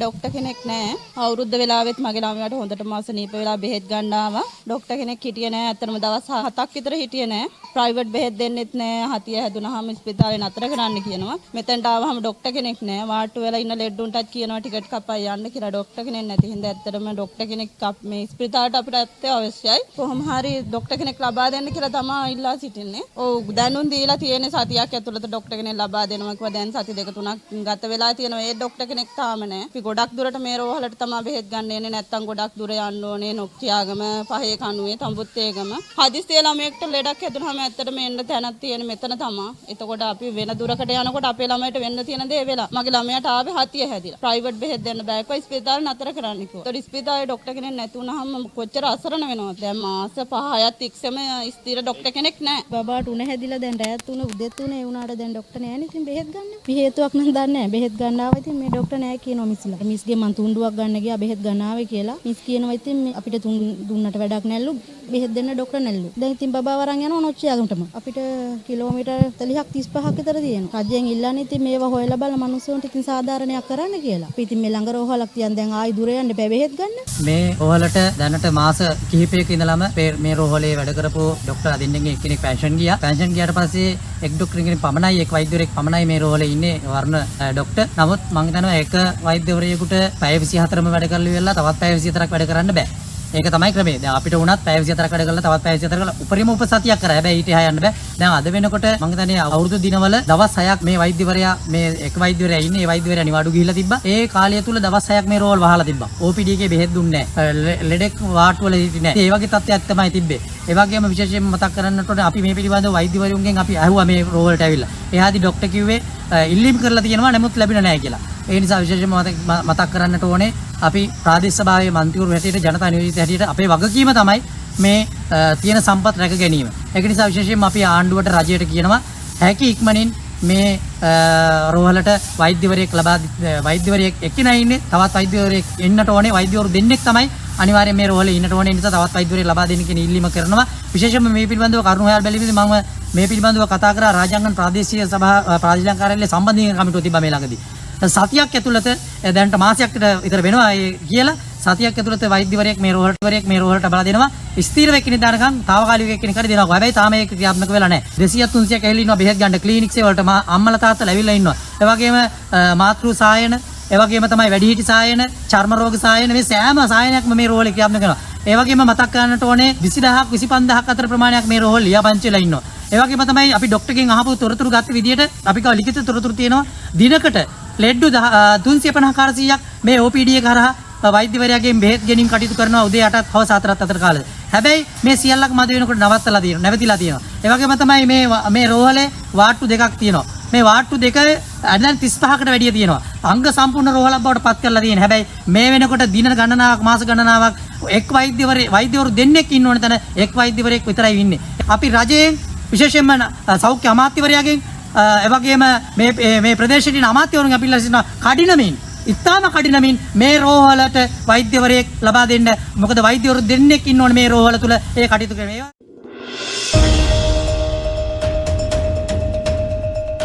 Doctor කෙනෙක් නැහැ. අවුරුද්ද වෙලාවෙත් මගේ ළමයාට හොඳටම අසනීප වෙලා බෙහෙත් ගන්න ආවා. ડોක්ටර් කෙනෙක් හිටියේ නැහැ. අතරම දවස් 7ක් විතර හිටියේ නැහැ. ප්‍රයිවට් බෙහෙත් දෙන්නෙත් නැහැ. හතිය හැදුනහම ස්පිතාලේ නතර කරන්න කියනවා. මෙතෙන්ට ආවහම ડોක්ටර් කෙනෙක් නැහැ. වාට්ටු වෙලා ඉන්න ලෙඩුන්ටත් කියනවා ටිකට් කපයි යන්න කියලා. ડોක්ටර් කෙනෙක් නැති හින්දා ඇත්තටම ડોක්ටර් කෙනෙක් මේ ස්පිතාලට අපිට අවශ්‍යයි. කොහොම හරි ડોක්ටර් කෙනෙක් ලබා දෙන්න කියලා තමයි ඉල්ලා සිටින්නේ. ඔව් දැනුම් දීලා තියෙන සතියක් ඇතුළත ડોක්ටර් කෙනෙක් ලබා දෙනවා කිව්වා. දැන් සති දෙක තුනක් ගත වෙලා තියෙනවා. ඒ ડોක්ටර් කෙනෙක් තාම නැහැ. ගොඩක් දුරට මේ රෝහලට තමයි බෙහෙත් ගන්න එන්නේ. නැත්තම් ගොඩක් දුර යන්න ඕනේ. නොක්තියාගම, පහේ කණුවේ, තඹුත්තේගම. හදිස්සිය ළමයෙක්ට ලෙඩක් හැදුනහම ඇත්තටම එන්න තැනක් තියෙන්නේ මෙතන තමයි. එතකොට අපි වෙන දුරකට යනකොට අපේ ළමයට වෙන්න තියෙන දේ වෙලා. මගේ ළමයාට ආවේ හතිය හැදිලා. ප්‍රයිවට් බෙහෙත් දෙන්න බෑ. ඒකයි ස්පිතාලේ නතර කරන්න කිව්වා. ඒතකොට ස්පිතාලේ ડોක්ටර් කෙනෙක් නැති වුනහම කොච්චර අසරණ වෙනවද? දැන් මාස 5-6ක් තික්සම ස්ථිර ડોක්ටර් කෙනෙක් නැහැ. බබාට උණ හැදිලා දැන් රැයත් උණ උදෙත් උණ ඒ වුණාට දැන් ડોක්ටර් නෑනේ. ඉතින් බෙහෙත් ගන්න. හේතුවක් නම් දන්නේ නැහැ. බෙහෙත් ගන්න ආවා. ඉතින් මේ ડોක්ටර් නෑ කියනවා මිස්ලා. මිස්ගේ මං තුණ්ඩුවක් ගන්න ගියා බෙහෙත් ගන්න ආවේ කියලා. මිස් කියනවා ඉතින් අපිට දුන්නට වැඩක් නැල්ලු. බෙහෙත් දෙන්න ડોක්ටර් නැල්ලු. දැන් ඉතින් බබා වරන් යනවා නොච්චියාගමටම. අපිට කිලෝමීටර් 40ක් 35ක් විතර තියෙනවා. රජයෙන් ඉල්ලන්නේ ඉතින් මේවා හොයලා බලලා මිනිස්සුන්ට ඉතින් සාධාරණයක් කරන්න කියලා. අපි ඉතින් මේ ළඟ රෝහලක් තියන් දැන් ආයි දුර යන්න බෑ බෙහෙත් ගන්න. මේ රෝහලට දැනට මාස කිහිපයක ඉඳලම මේ රෝහලේ වැඩ කරපු ડોක්ටර් අදින්නෙන්ගේ එක්කෙනෙක් පෙන්ෂන් ගියා. පෙන්ෂන් ගියාට පස්සේ එක් ડોක්ටර් කෙනෙක් පමණයි එක් වෛද්‍යවරයෙක් පමණයි මේ රෝහලේ ඉන්නේ වර්ණ ડોක්ටර්. නමුත් මම හිතනවා එක වෛද්‍යවරයෙකුට පැය 24ම වැඩ කරලා ඉවරලා තවත් පැය 24ක් වැඩ කරන්න බෑ. ඒක තමයි ක්‍රමය. දැන් අපිට වුණත් පැය 24ක් වැඩ කරලා තවත් පැය 24ක් කරලා උපරිම උපසතියක් කරා. හැබැයි ඊට එහා යන්න බෑ. දැන් අද වෙනකොට මම හිතන්නේ අවුරුදු දිනවල දවස් 6ක් මේ වෛද්‍යවරයා මේ එක වෛද්‍යවරයා ඉන්නේ. ඒ වෛද්‍යවරයා නිවාඩු ගිහිල්ලා තිබ්බා. ඒ කාලය තුල දවස් 6ක් මේ රෝල් වහලා තිබ්බා. OPD එකේ බෙහෙත් දුන්නේ නැහැ. ලෙඩෙක් වාට්ටු වල හිටියේ නැහැ. ඒ වගේ තත්ත්වයක් තමයි තිබ්බේ. ඒ වගේම විශේෂයෙන්ම මතක් කරන්නට ඕනේ අපි මේ පිළිබඳව වෛද්‍යවරුන්ගෙන් අපි අහුවා මේ රෝල්ට ඇවිල්ලා. එහාදී ડોක්ටර් කිව්වේ ඉල්ලීම් කරලා තියෙනවා නමුත් ලැබෙන්නේ නැහැ කියලා. ඒ නිසා විශේෂයෙන්ම මතක් කරන්නට ඕනේ අපි ප්‍රාදේශ සභාවේ මන්ත්‍රීවරු හැටියට ජනතා නියෝජිත හැටියට අපේ වගකීම තමයි මේ තියෙන සම්පත් රැක ගැනීම. ඒක නිසා විශේෂයෙන්ම අපි ආණ්ඩුවට රජයට කියනවා හැකි ඉක්මනින් මේ රෝහලට වෛද්‍යවරයෙක් එක්කෙනා ඉන්නේ. තවත් වෛද්‍යවරයෙක් එන්නට ඕනේ. වෛද්‍යවරු දෙන්නෙක් තමයි අනිවාර්යයෙන් මේ රෝහලේ ඉන්නට ඕනේ. නිසා තවත් වෛද්‍යවරයෙක් ලබා දෙන්න කියන ඉල්ලීම කරනවා. විශේෂයෙන්ම මේ පිළිබඳව කරුණු හොයලා බැලීමේදී මම මේ පිළිබඳව කතා කරා රාජාංගන ප්‍රාදේශීය සභා ප්‍රාදේශීය කාර්යාලයේ සම්බන්ධීකරණ කමිටුව තිබ්බා මේ ළඟදී. සතියක් ඇතුළත දැනට මාසයක් විතර වෙනවා කියලා සතියක් ඇතුළත වෛද්‍යවරයෙක් මේ රෝහලට බලා දෙනවා. ස්ථීරව එක්කෙනෙක් දානකම් తాවකාලික එක්කෙනෙක් හරි දෙනවා. හැබැයි තාම ඒක ක්‍රියාත්මක වෙලා නැහැ. 200 300ක් ඇවිල්ලා ඉන්නවා බෙහෙත් ගන්න ක්ලිනික්ස් වලට අම්මලා තාත්තලා ඇවිල්ලා ඉන්නවා. ඒ වගේම මාතෘ සායන, ඒ වගේම තමයි වැඩිහිටි සායන, චර්ම රෝග සායන මේ සෑම සායනයක්ම මේ රෝහලේ ක්‍රියාත්මක වෙනවා. ඒ වගේම මතක් කරන්නට ඕනේ 20000ක් 25000ක් අතර ප්‍රමාණයක් මේ රෝහල ලියාපදිංචි වෙලා ඉන්නවා. ඒ වගේම තමයි අපි ડોක්ටර්ගෙන් අහපු තොරතුරු ගත්ත විදිහට අපි කව ලිඛිත තොරතුරු තියෙනවා දිනකට ලෙඩ්ඩු 350-400ක් මේ OPD එක හරහා වෛද්‍යවරයාගෙන් බෙහෙත් ගැනීම කටයුතු කරනවා උදේ 8ත් හවස 4ත් අතර කාලේ. හැබැයි මේ සියල්ලක්ම අද වෙනකොට නැවතිලා තියෙනවා. ඒ වගේම තමයි මේ රෝහලේ වාට්ටු දෙකක් තියෙනවා. මේ වාට්ටු දෙක දැන් 35කට වැඩිය තියෙනවා. අංග සම්පූර්ණ රෝහලක් බවට පත් කරලා තියෙනවා. හැබැයි මේ වෙනකොට දින ගණනාවක් මාස ගණනාවක් එක් වෛද්‍යවරු දෙන්නෙක් ඉන්න ඕන තැන එක් වෛද්‍යවරයෙක් විතරයි ඉන්නේ. අපි රජයෙන් විශේෂයෙන්ම සෞඛ්‍ය අමාත්‍යවරයාගෙන් එවැගේම මේ ප්‍රදේශයේ ඉන්න අමාත්‍යවරුන් අපි ඉල්ලා සිටිනවා කඩිනමින් ඉතාම කඩිනමින් මේ රෝහලට වෛද්‍යවරයෙක් ලබා දෙන්න. මොකද වෛද්‍යවරු දෙන්නෙක් ඉන්න ඕනේ මේ රෝහල තුල ඒ කටයුතු කරේ.